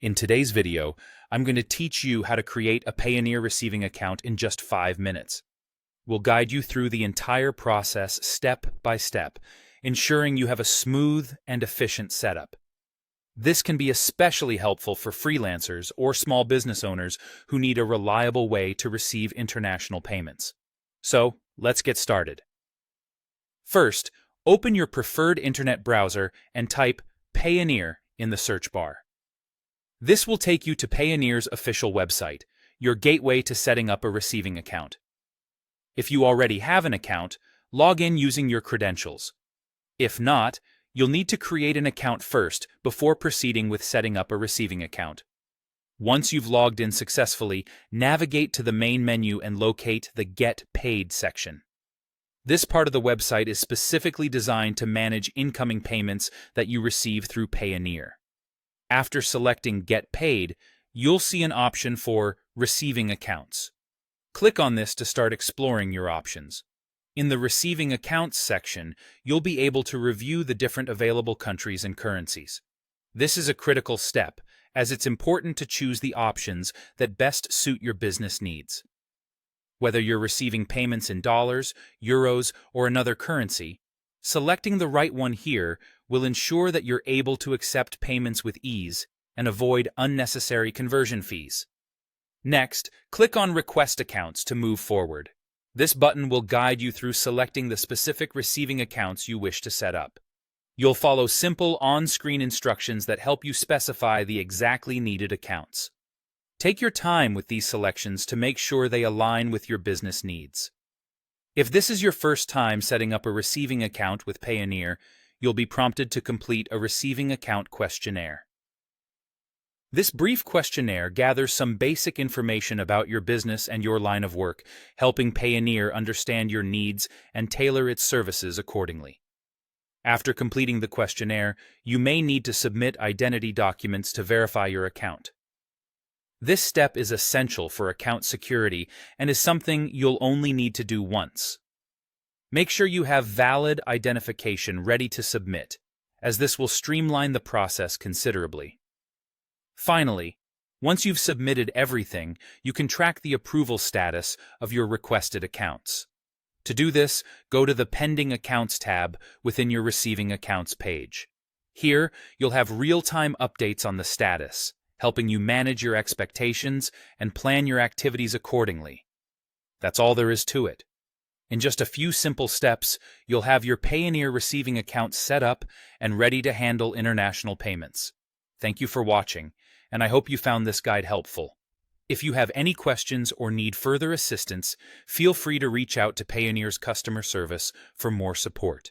In today's video, I'm going to teach you how to create a Payoneer receiving account in just 5 minutes. We'll guide you through the entire process step by step, ensuring you have a smooth and efficient setup. This can be especially helpful for freelancers or small business owners who need a reliable way to receive international payments. So, let's get started. First, open your preferred internet browser and type Payoneer in the search bar. This will take you to Payoneer's official website, your gateway to setting up a receiving account. If you already have an account, log in using your credentials. If not, you'll need to create an account first before proceeding with setting up a receiving account. Once you've logged in successfully, navigate to the main menu and locate the Get Paid section. This part of the website is specifically designed to manage incoming payments that you receive through Payoneer. After selecting Get Paid, you'll see an option for Receiving Accounts. Click on this to start exploring your options. In the Receiving Accounts section, you'll be able to review the different available countries and currencies. This is a critical step, as it's important to choose the options that best suit your business needs. Whether you're receiving payments in dollars, euros, or another currency, selecting the right one here will ensure that you're able to accept payments with ease and avoid unnecessary conversion fees. Next, click on Request Accounts to move forward. This button will guide you through selecting the specific receiving accounts you wish to set up. You'll follow simple on-screen instructions that help you specify the exactly needed accounts. Take your time with these selections to make sure they align with your business needs. If this is your first time setting up a receiving account with Payoneer, you'll be prompted to complete a receiving account questionnaire. This brief questionnaire gathers some basic information about your business and your line of work, helping Payoneer understand your needs and tailor its services accordingly. After completing the questionnaire, you may need to submit identity documents to verify your account. This step is essential for account security and is something you'll only need to do once. Make sure you have valid identification ready to submit, as this will streamline the process considerably. Finally, once you've submitted everything, you can track the approval status of your requested accounts. To do this, go to the Pending Accounts tab within your Receiving Accounts page. Here, you'll have real-time updates on the status, helping you manage your expectations and plan your activities accordingly. That's all there is to it. In just a few simple steps, you'll have your Payoneer receiving account set up and ready to handle international payments. Thank you for watching, and I hope you found this guide helpful. If you have any questions or need further assistance, feel free to reach out to Payoneer's customer service for more support.